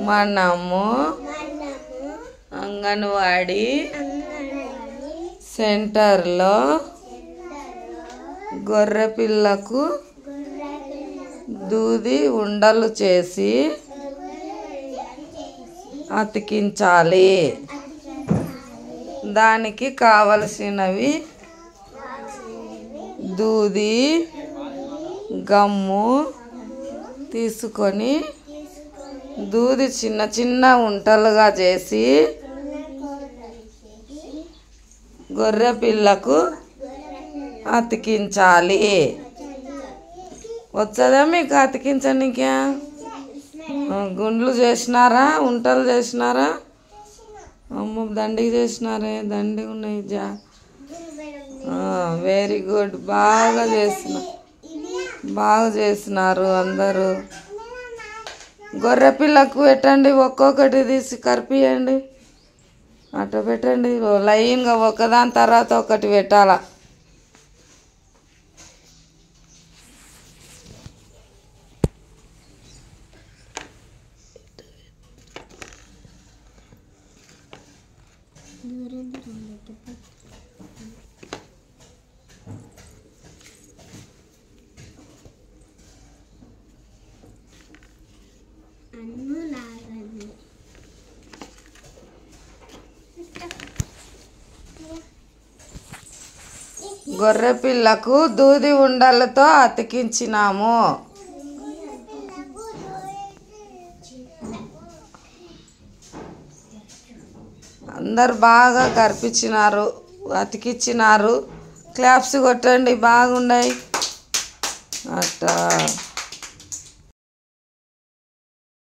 మనము అంగన్వాడీ సెంటర్లో గొర్రె పిల్లకు దూది ఉండలు చేసి అతికించాలి. దానికి కావలసినవి దూది, గమ్ము తీసుకొని దూది చిన్న చిన్న ఉంటలుగా చేసి గొర్రె పిల్లకు అతికించాలి. వచ్చదా మీకు అతికించనీకే? గుండ్లు చేసినారా, ఉంటలు చేసినారా? అమ్మ దండికి చేసినారే, దండిగా ఉన్నాయి. వెరీ గుడ్, బాగా చేసినారు అందరూ. గొర్రె పిల్లకు పెట్టండి, ఒక్కొక్కటి తీసి కరిపియండి. అట్లా పెట్టండి, లైన్గా ఒకదాని తర్వాత ఒకటి పెట్టాలా. గొర్రె పిల్లకు దూది ఉండలతో అతికించినాము. అందరు బాగా కరిపించినారు, అతికిచ్చినారు. క్లాప్స్ కొట్టండి, బాగున్నాయి అట్టా.